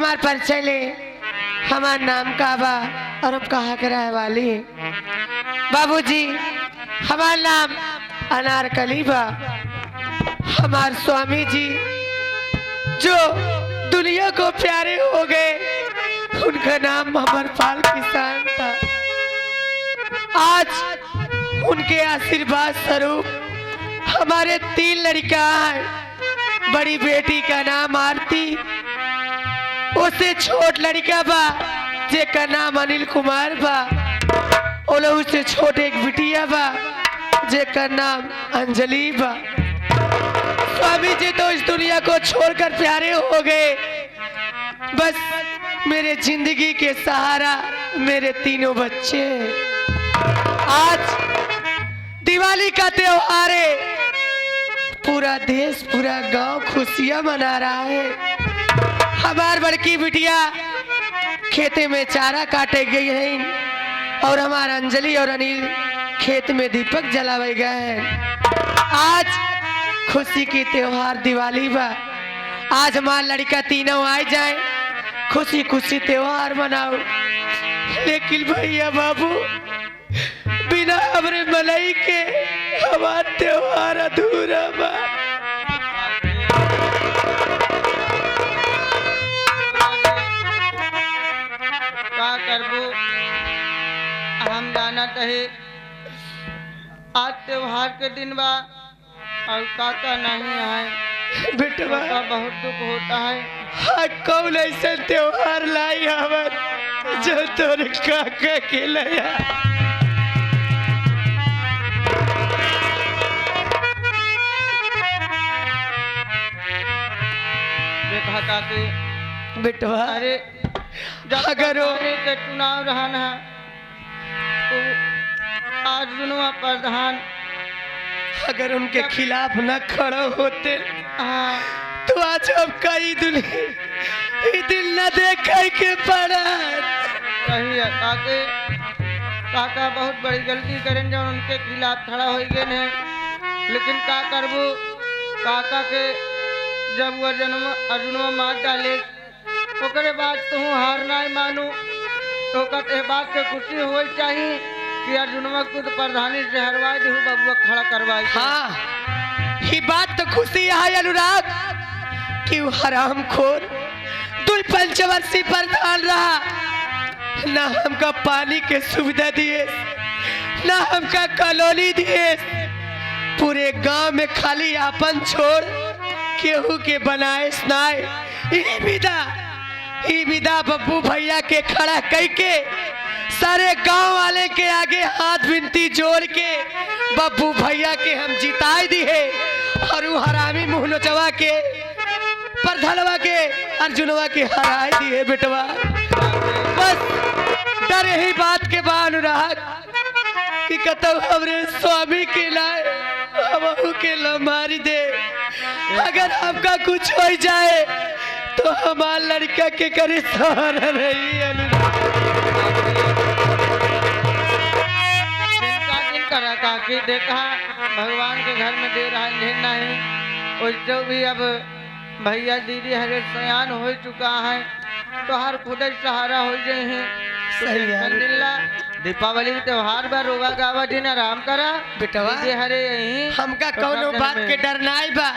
हमार परिचय ले। हमार नाम का बा और हम कहाँ के रहे वाली है। बाबूजी हमार नाम अनारकली बा। हमार स्वामी जी जो दुनिया को प्यारे हो गए, उनका नाम अमरपाल किसान था। आज उनके आशीर्वाद स्वरूप हमारे 3 लड़का है। बड़ी बेटी का नाम आरती, उससे छोट लड़का बा जेका नाम अनिल कुमार बा, और उससे छोट एक बिटिया बा जेका नाम अंजलि बा। स्वामी जी तो इस दुनिया को छोड़कर प्यारे हो गए। बस मेरे जिंदगी के सहारा मेरे 3 बच्चे। आज दिवाली का त्योहार है, पूरा देश पूरा गांव खुशियां मना रहा है। हमार बड़की बिटिया खेते में चारा काटे गई है और हमारा अंजलि और अनिल खेत में दीपक जलावे गए हैं। आज खुशी की त्योहार दिवाली बा। आज हमार लड़का तीनों आ जाए, खुशी खुशी त्योहार मनाओ। लेकिन भैया बाबू बिना हमरे मलाई के हमार त्योहार अधूरा बा। का करबो हम जाना तहे आज त्योहार के दिन बा और काका नहीं आए। बेटवा का बहुत दुख होता है। हाँ, कौन ऐसा त्योहार लाई हमार जो तोरे काका के लाया। देखा काके बेटवा अरे अगर वो के चुनाव रहन है तो आज जुनवा प्रधान अगर उनके खिलाफ न खड़ा होते हाँ तो आज हम कई दिल न देखे के पड़ा। सही है काके काका बहुत बड़ी गलती करें जब उनके खिलाफ खड़ा हो गए हैं। लेकिन का करबो काका के जब वो अर्जुनवा मार डाले ओकरे बाद तू हार ना मानू तो कहते बात से खुशी हो चाहिए कि अर्जुनवा खुद प्रधानी से हरवाई दे बबुआ खड़ा करवाई। हाँ, ये बात तो खुशी है अनुराग कि वो हराम खोर 2 पंचवर्षीय प्रधान रहा, ना हमका पानी के सुविधा दिए, ना हमका कॉलोनी दिए। पूरे गांव में खाली आपन छोड़ केहू के बनाए सुनाए। ई विदा बब्बू भैया के खड़ा कई के सारे गांव वाले के आगे हाथ विनती जोड़ के बब्बू भैया के हम जिताई दिए और वो हरामी मुँह नोचवा के प्रधानवा के अर्जुनवा के हराई दिए। बेटवा बस डर यही बात के बाद अनुराग कि कतौ हमरे स्वामी के लाए हमहू के लमारी दे। अगर हमका कुछ हो जाए तो हमार लड़का के करे सहारा नहीं। अनुराग करा काकी देखा भगवान के घर में दे रहा है नहीं और जो भी अब भैया दीदी हरे सयान हो चुका है तो हर खुद सहारा हो जाए हैं। सही है। दीपावली त्योहार बा रोवा गावा दिन आराम करा बेटवा हरे यही हमका कौनो बात के डर नहीं बा।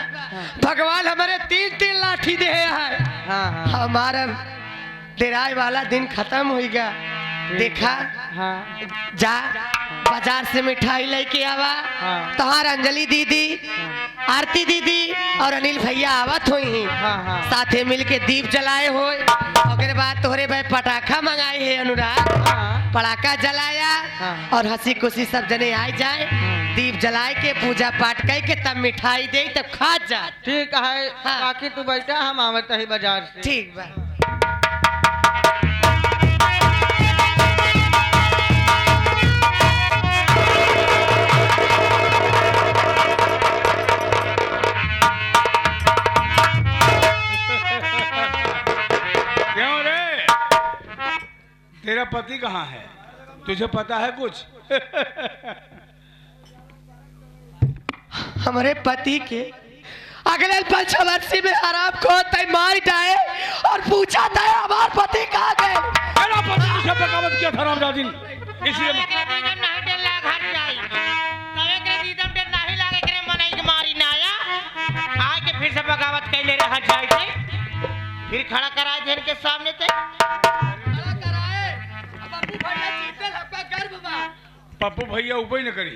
भगवान हमारे 3 लाठी दे है। हाँ हाँ हमारा डेराय वाला दिन खत्म हो गया। देखा हाँ जा बाजार से मिठाई लेके आवा। हाँ। तोहार अंजलि दीदी आरती दीदी और अनिल भैया आवत हुई। हाँ हाँ साथे मिलके दीप जलाए हो। ओकरे बाद तोहरे भाई पटाखा मंगाए है अनुराग। हाँ पटाखा जलाया हाँ। और हंसी खुशी सब जने आ जाए, दीप जलाए के पूजा पाठ करके तब मिठाई दे तब खा जा। ठीक है। हाँ। काकी तू बैठा हम आवत ही बाजार से। ठीक बा। तेरा पति कहाँ है? तुझे पता है कुछ? हमारे पति के अगले पंचवर्षी में आराम को तय मार डाले और पूछा था हमार पति कहाँ गए। मेरा पति मुझसे बगावत किया था रामदास दिन, इसलिए फिर से बगावत कैले रहा जाए थे, फिर खड़ा कराए थे इनके सामने थे। पप्पू भैया ऊपर न करी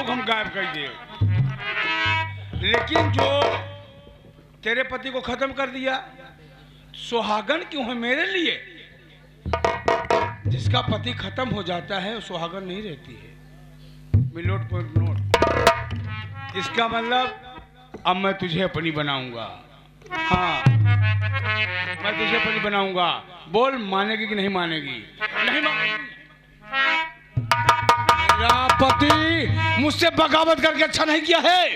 हम गायब कर दिए, लेकिन जो तेरे पति को खत्म कर दिया, सुहागन क्यों है मेरे लिए? जिसका पति खत्म हो जाता है वो सुहागन नहीं रहती है। मिलोट पॉइंट नोट। इसका मतलब अब मैं तुझे अपनी बनाऊंगा। हाँ, मैं तुझे अपनी बनाऊंगा। बोल, मानेगी कि नहीं मानेगी? नहीं मानेगी। मेरा पति मुझसे बगावत करके अच्छा नहीं किया है,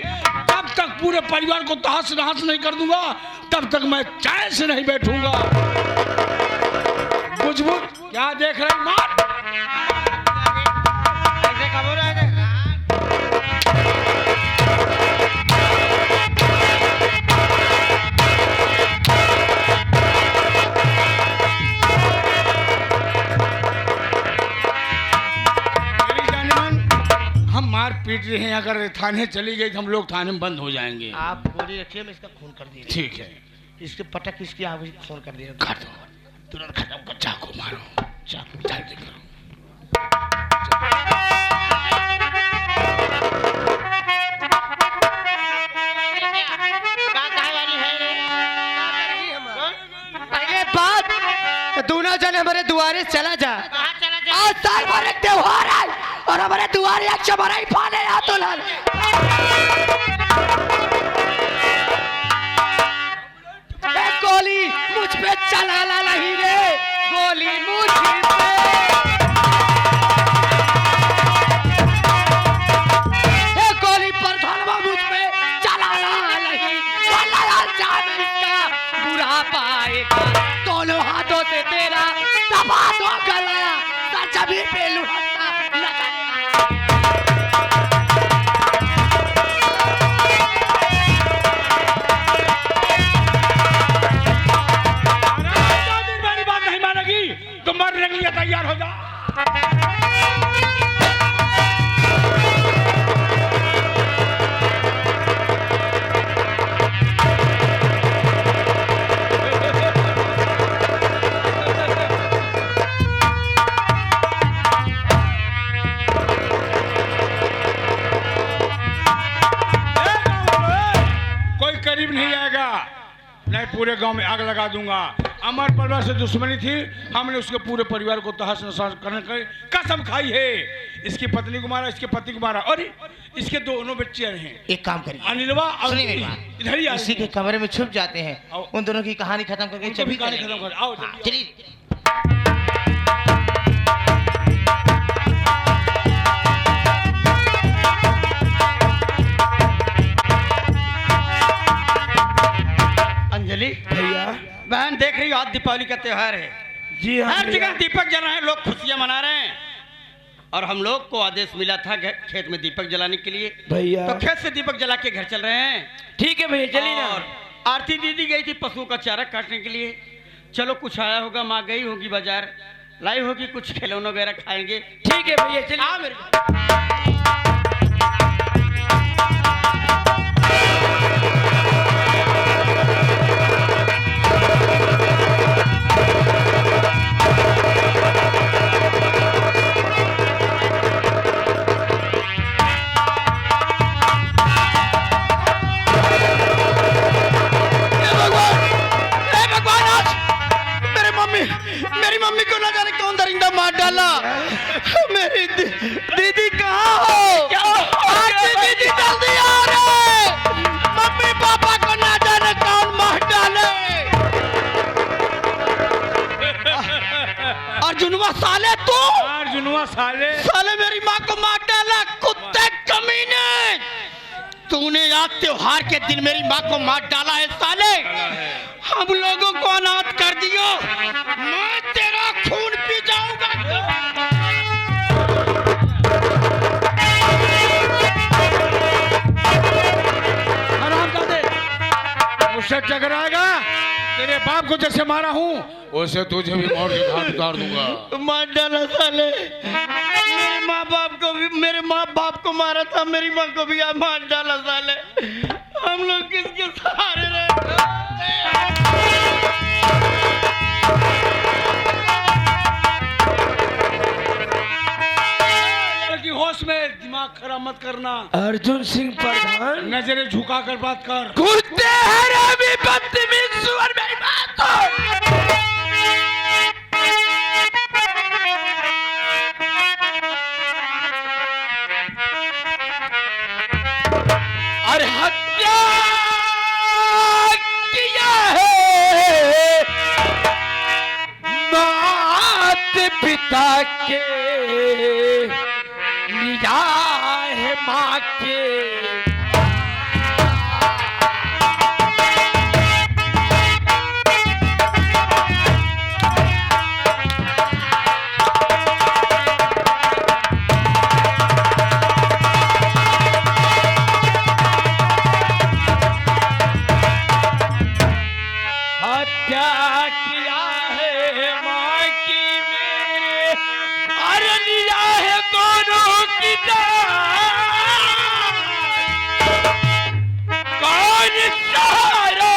तब तक पूरे परिवार को तहस नहस नहीं कर दूंगा, तब तक मैं चैन से नहीं बैठूंगा। बुझ क्या देख रहे? मार ऐसे खबर है। मार पीट रहे हैं, अगर थाने चली गई तो हम लोग थाने में बंद हो जाएंगे। आप गोली रखिए, मैं इसका खून कर दिया। ठीक है, इसके पटक इसकी आप खून कर दिया। कर दो, तुरंत खत्म कर। चाकू मारो, चाकू जल्दी करो। पहले बात दोनों जन हमारे द्वारे चला जा। आज साल भर एक त्योहार है और हमारे द्वारे एक चमरा ही पाने आ तो लाल। एक गोली मुझ पे चला नहीं रे, गोली मुझ पे। एक गोली पर धनवा मुझ पे चला नहीं, वाला जान इसका बुरा पाएगा। दोनों हाथों से तेरा दबा दो गला, सभी पे लुढ़कता नजर। मेरी बात नहीं मानेगी तो मरने के लिए तैयार हो जा। नहीं, पूरे गांव में आग लगा दूंगा। अमर परिवार से दुश्मनी थी, हमने उसके पूरे परिवार को तहस नहस करने की कसम खाई है। इसकी पत्नी को मारा, इसके पति को मारा, और इसके दोनों बच्चे हैं। एक काम करिए, अनिलवा और इधर ही इसी के कमरे में छुप जाते हैं, उन दोनों की कहानी खत्म करके सभी कहानी खत्म कर। आओ चलिए। अंजलि भैया, बहन देख रही हो, आज दीपावली का त्योहार है। जी हाँ, हर जगह दीपक जल रहे हैं, लोग खुशियां मना रहे हैं। और हम लोग को आदेश मिला था खेत में दीपक जलाने के लिए भैया, तो खेत से दीपक जला के घर चल रहे हैं। ठीक है भैया, चलिए ना। और आरती दीदी गई थी पशुओं का चारा काटने के लिए। चलो कुछ आया होगा, माँ गई होगी बाजार, लाई होगी कुछ खिलौने वगैरह खाएंगे। ठीक है भैया, चलिए। हाँ मेरे मेरी मम्मी को ना जाने कौन दरिंदा मार डाला। मेरी दीदी कहाँ हो? आरती दीदी जल्दी आ रहे। मम्मी पापा को ना जाने कौन मार डाले। अर्जुनवा साले तू, अर्जुनवा साले मेरी माँ को मार डाला, कुत्ते कमीने। तूने आज त्योहार के दिन मेरी माँ को मार डाला है साले। हम लोगों को अनाथ कर दियो, मैं तेरा खून पी जाऊंगा। बाप को जैसे मारा हूँ वैसे तुझे भी मार के घाट उतार दूंगा। मार डाला साले, मेरे माँ बाप को मारा था, मेरी माँ को भी मार डाला साले। हम लोग किसके सहारे रहे? होश में दिमाग खराब मत करना। अर्जुन सिंह प्रधान, नजरें झुका कर बात कर। कुत्ते हरामी बदतमीज सुअर, मेरी बात सुन। और हत्या किया है मात पिता के, लिया है माँ के। हत्या किया है माँ की मेरे, अरे लिया है दोनों की जान। कौन सहारा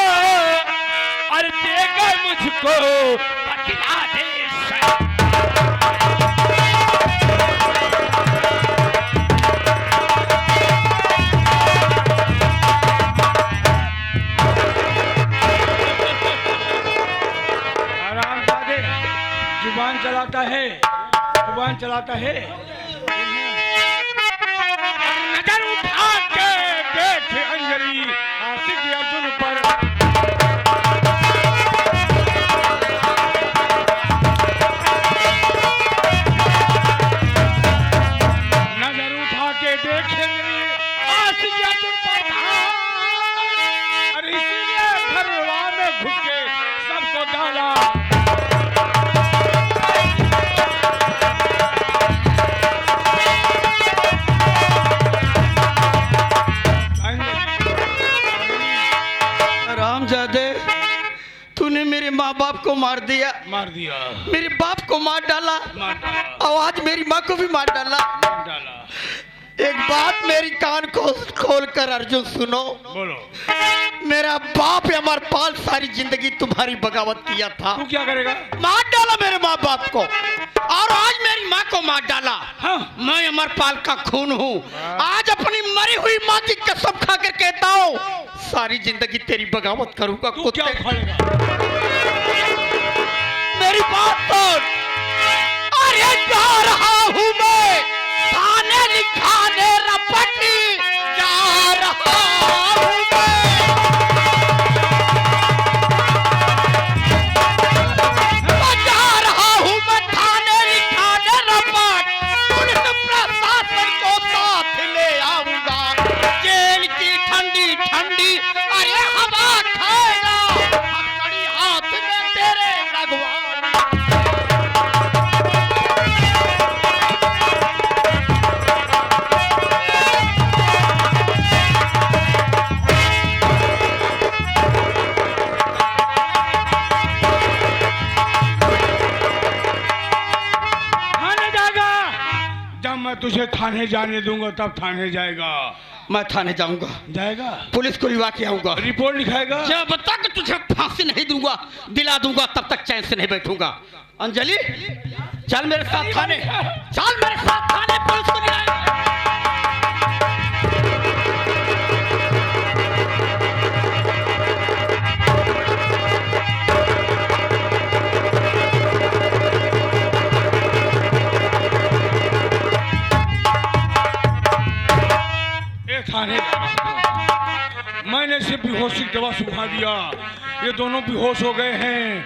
अरे देगा मुझको, बतला दे जुबान चलाता है। नजर उठा के देख अंजलि आशिक अर्जुन पर। नजर उठा के देख अंजलि आशिक अर्जुन पर। अरे इसीलिए घरवा में घुस के सबको डाला। तूने मेरे माँ बाप को मार दिया, मेरे बाप को मार डाला, और आज मेरी माँ को भी मार डाला। एक बात मेरी कान को खोल कर अर्जुन सुनो। बोलो। मेरा बाप अमरपाल सारी जिंदगी तुम्हारी बगावत किया था। तू क्या करेगा? मार डाला मेरे माँ बाप को, और आज मेरी माँ को मार डाला। हाँ। मैं अमरपाल का खून हूँ। आज अपनी मरी हुई माँ की कसम खा कर कहता हूँ सारी जिंदगी तेरी बगावत करूंगा। तू क्या उखाड़ेगा? मेरी बात सुन। अरे जा रहा हूँ मैं थाने लिखाने रपटी, जा रहा हूँ मैं जा रहा हूँ मैं थाने लिखाने रपट। पुलिस प्रशासन को साथ ले आऊंगा। जेल की ठंडी ठंडी अरे हवा खाएगा, हथकड़ी हाथ में तेरे लगवा। मैं तुझे थाने जाने दूंगा तब थाने जाएगा। मैं थाने जाऊंगा, जाएगा पुलिस को लिवा के आऊंगा, रिपोर्ट लिखाएगा। जब तक तुझे फांसी नहीं दूंगा दिला दूंगा तब तक चैन से नहीं बैठूंगा। अंजलि चल मेरे साथ थाने, चल मेरे साथ थाने, पुलिस को लिवाएगा। थाने मैंने सिर्फ बेहोशी की दवा सुखा दिया, ये दोनों बेहोश हो गए हैं।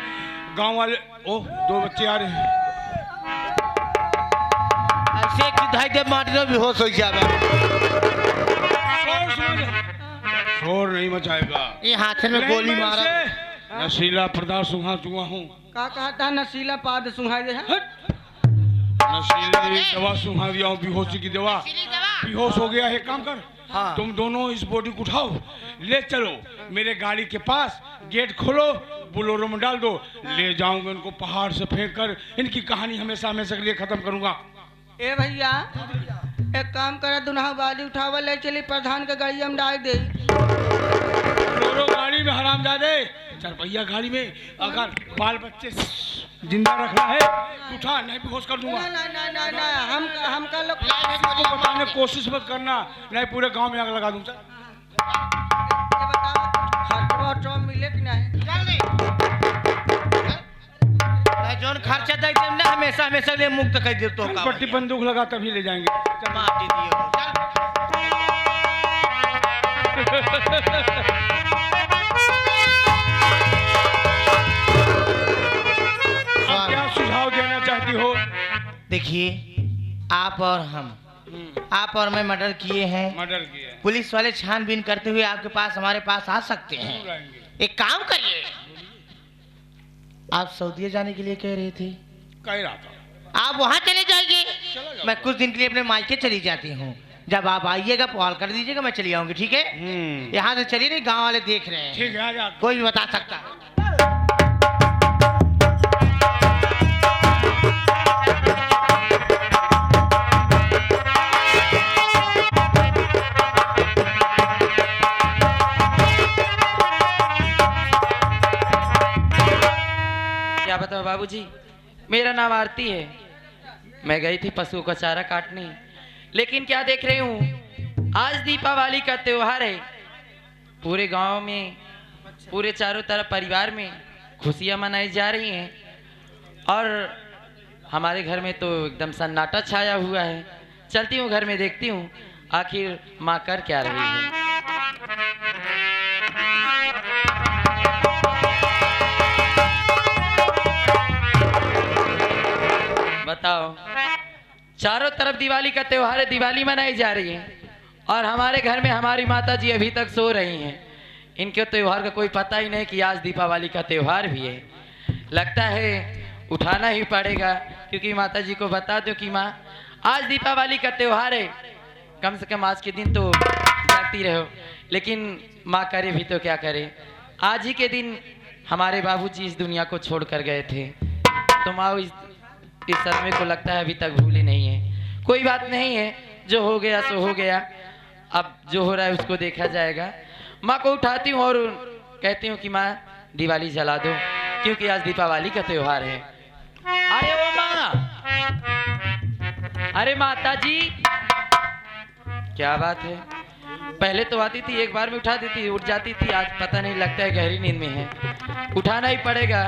गांव वाले ओह दो बच्चे आ रहे हैं। ऐसे किधाई दे मार दो बेहोश हो जाएगा। शोर नहीं मचाएगा। ये हाथ में गोली मारा। नशीला पदार्थ सुहा चुका हूँ। का कहता नशीला पाद सुहाई दे। नशीली दवा सुहा दिया हूँ, बेहोशी की दवा। बेहोश हो गया है। काम कर, हाँ। तुम दोनों इस बॉडी को उठाओ, ले चलो मेरे गाड़ी के पास, गेट खोलो, बोलोरो में डाल दो, ले जाऊंगा इनको पहाड़ से फेंक कर, इनकी कहानी हमेशा हमेशा के लिए खत्म करूंगा। ए भैया एक काम करा, दुल्हा बाजी उठावा ले चली प्रधान के गाड़ी हम डाल दे। बोलोरो गाड़ी में हरामजादे, चरपहिया गाड़ी में अगर बाल बच्चे जिंदा रखना है तो उठा, नहीं बेहोश कर दूंगा। ना हम का लोग को बताने की कोशिश मत करना, नहीं पूरे गांव में आग लगा दूं। ये बताओ खर्चा तो मिले कि नहीं? जल्दी जोन खर्चा दे देम ना, हमेशा हमेशा ले मुक्त कर दे तो का पट्टी बंदूक लगा तभी ले जाएंगे। चल मार दे दियो अब क्या सुझाव देना चाहती हो? देखिए, आप और हम, आप और मैं मर्डर किए हैं। मर्डर किया है। पुलिस वाले छानबीन करते हुए आपके पास, हमारे पास आ सकते हैं। क्यों रहेंगे? एक काम करिए, आप सऊदीया जाने के लिए कह रहे थे, कह रहा था। आप वहाँ चले जाइए, चला जाओ। मैं कुछ दिन के लिए अपने मायके चली जाती हूँ। जब आप आइएगा कॉल कर दीजिएगा, मैं चली आऊंगी। ठीक है? यहाँ से चलिए, नहीं गांव वाले देख रहे हैं। ठीक है, आ जा। कोई भी बता सकता है। क्या बताओ बाबूजी, मेरा नाम आरती है। मैं गई थी पशुओं का चारा काटने, लेकिन क्या देख रही हूँ, आज दीपावली का त्योहार है। पूरे गांव में, पूरे चारों तरफ परिवार में खुशियां मनाई जा रही हैं, और हमारे घर में तो एकदम सन्नाटा छाया हुआ है। चलती हूँ घर में, देखती हूँ आखिर माँ कर क्या रही है। बताओ, चारों तरफ दिवाली का त्योहार है, दिवाली मनाई जा रही है, और हमारे घर में हमारी माता जी अभी तक सो रही हैं। इनके त्योहार का कोई पता ही नहीं कि आज दीपावली का त्योहार भी है। लगता है उठाना ही पड़ेगा, क्योंकि माता जी को बता दो कि माँ आज दीपावली का त्योहार है, कम से कम आज के दिन तो जागती रहो। लेकिन माँ करे भी तो क्या करे, आज ही के दिन हमारे बाबूजी इस दुनिया को छोड़ कर गए थे। तो माँ इस सदमे को लगता है अभी तक भूली नहीं है। कोई बात नहीं है, जो हो गया सो हो गया, अब जो हो रहा है उसको देखा जाएगा। माँ को उठाती हूँ और कहती हूँ कि माँ दिवाली जला दो, क्योंकि आज दीपावली का त्योहार है। अरे ओ माँ, अरे माता जी, क्या बात है, पहले तो आती थी, एक बार में उठा देती, उठ जाती थी, आज पता नहीं, लगता है गहरी नींद में है, उठाना ही पड़ेगा।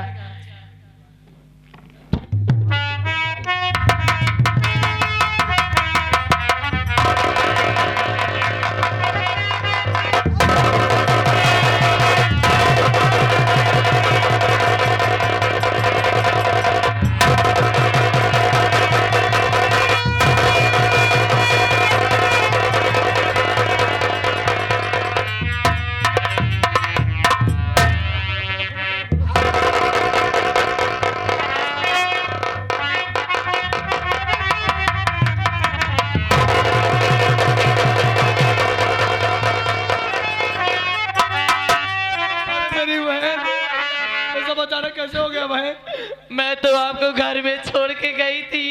कैसे हो गया भाई? मैं तो आपको घर में छोड़ के गई थी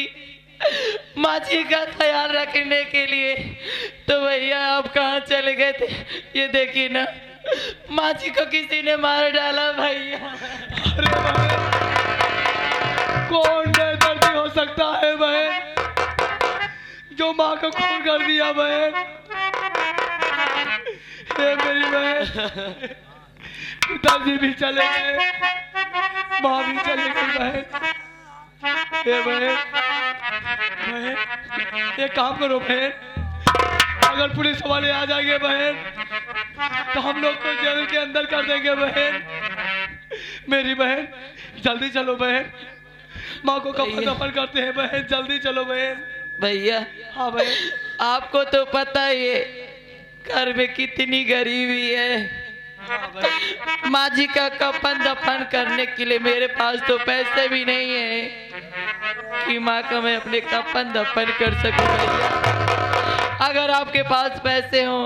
माँ जी का ख्याल रखने के लिए, तो भैया आप कहाँ चले गए थे? ये देखिए ना, माँ जी को किसी ने मार डाला भैया। अरे बहन, कौन बेदर्दी हो सकता है बहन, जो माँ को खून कर दिया बहन? ये मेरी बहन, पिताजी भी चले गए, माँ भी चली गई बहन। ये बहन, एक काम करो बहन, अगर पुलिस वाले आ जाएंगे बहन तो हम लोग को जेल के अंदर कर देंगे बहन। मेरी बहन जल्दी चलो बहन, माँ को कफन दफन करते हैं बहन, जल्दी चलो बहन। भैया हाँ बहन, आपको तो पता ही है घर में कितनी गरीबी है। माँ जी का कफन दफन करने के लिए मेरे पास तो पैसे भी नहीं है कि माँ का मैं अपने कफन दफन कर सकूं। भैया अगर आपके पास पैसे हो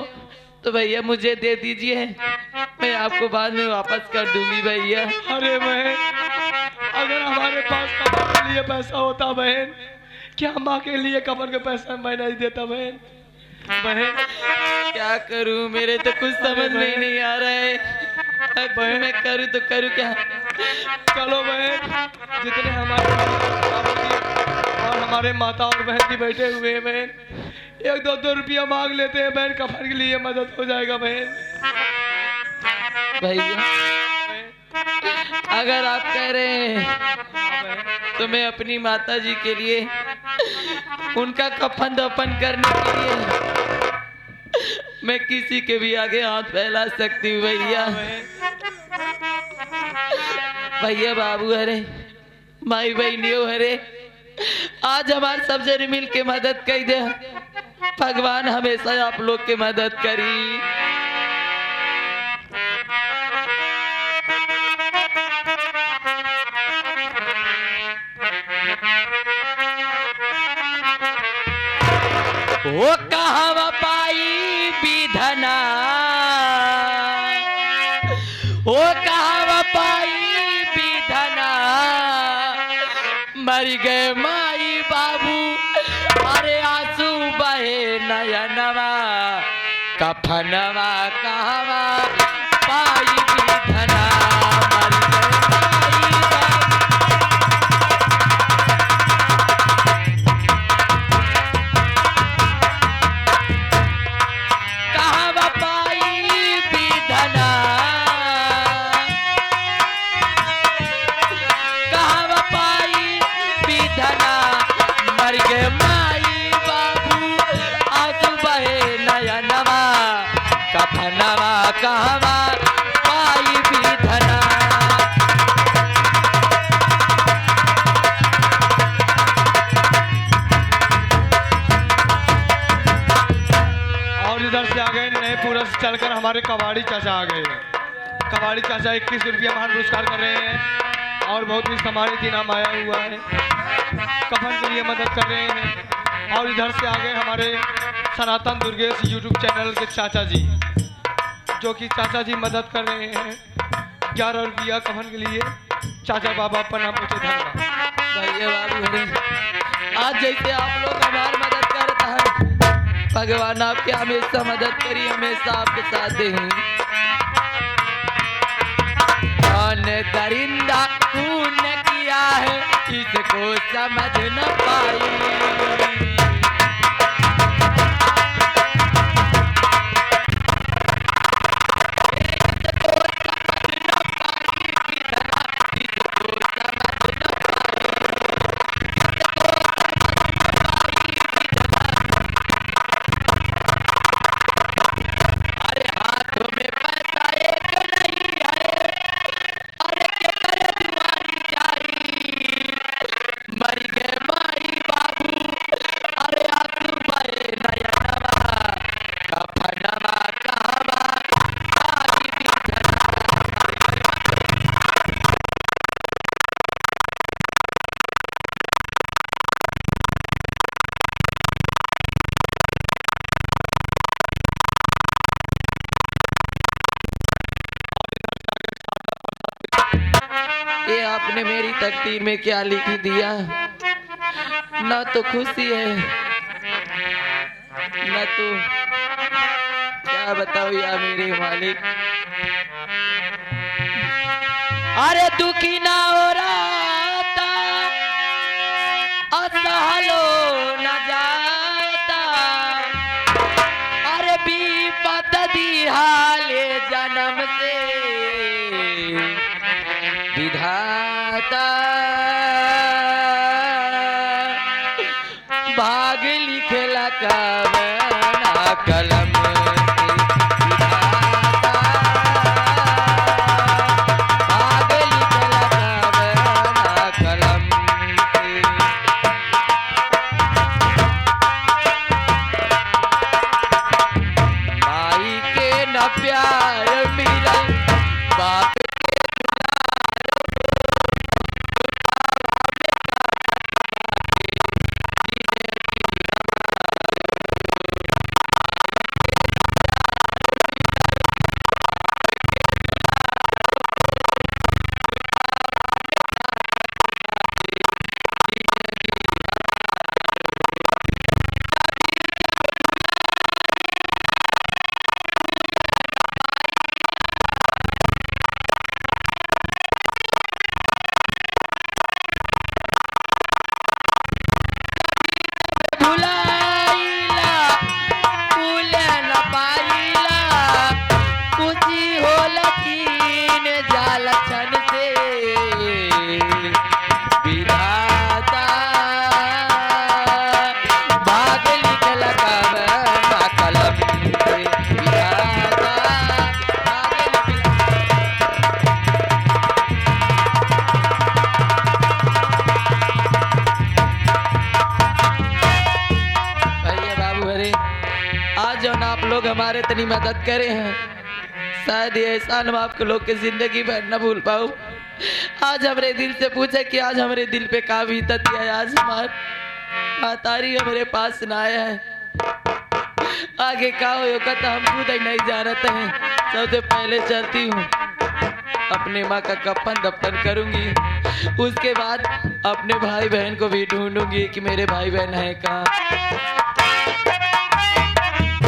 तो भैया मुझे दे दीजिए। मैं आपको बाद में वापस कर दूंगी भैया। अरे बहन, अगर हमारे पास कफन के लिए पैसा होता बहन, क्या माँ के लिए कफन का पैसा मैं नहीं देता बहन। बहन क्या करूं, मेरे तो कुछ समझ में ही नहीं आ रहा है। अब मैं करूं तो करूं क्या? चलो बहन, जितने हमारे और हमारे माता और बहन जी बैठे हुए हैं बहन, 1-2 रुपया मांग लेते हैं बहन, कफन के लिए मदद हो जाएगा बहन। भैया अगर आप कह रहे हैं तो मैं अपनी माता जी के लिए उनका कफन दफन करने के लिए मैं किसी के भी आगे हाथ फैला सकती हूँ भैया। भैया बाबू हरे, माई बहनियों हरे, आज हमारे सब जने मिल के मदद कर दे। भगवान हमेशा आप लोग के मदद करी। वो कहाँ पाई विधना, वो कहाँ पाई विधना, मर गए माई बाबू, अरे आंसू बहे नयनवा, कफनवा कहवा पाई विधना, मर गए माई कफनवा कहवा पाई विधना। और इधर से आ गए नए पूरा से चलकर हमारे कबाड़ी चाचा आ गए। कबाड़ी चाचा 21 रुपया महान पुरस्कार कर रहे हैं और बहुत ही सम्मानित इनाम आया हुआ है, कफन के लिए मदद कर रहे हैं। और इधर से आ गए हमारे सनातन दुर्गेश यूट्यूब चैनल के चाचा जी, जो कि चाचा जी मदद कर रहे हैं 11 रुपया कफन के लिए। चाचा बाबा प्रणाम पूछे धन्यवाद। भैया बाबू हरे, आज जैसे आप लोग हमारी मदद करता है, भगवान आपके हमेशा मदद करी, हमेशा आपके साथ हैं। कौन दरिंदा खून किया है इसको समझ न पाई, ये आपने मेरी तकदीर में क्या लिख दिया, ना तो खुशी है ना तो क्या बताओ या मेरे मालिक। अरे दुखी ना हो रहा असहलो न जाता, अरे विपत दी हाले जन्म से विधाता, भाग लिखला कवना कलम से विधाता, भाग लिखला कवना कलम से। माई के न प्यार मिलल, बाप लोग हमारे तनी मदद करे हैं, शायद ये एहसान हम आपको लोग के जिंदगी भर न भूल पाऊँ। आज हमरे दिल से पूछे कि आज हमारे दिल पे का बीतत है। आज हमार मातारी हमारे पास ना आया है, आगे का होगा तो हम खुद ही नहीं जानते हैं। सबसे पहले चलती हूँ, अपने माँ का कफन दफन करूंगी, उसके बाद अपने भाई बहन को भी ढूंढूंगी कि मेरे भाई बहन है कहाँ।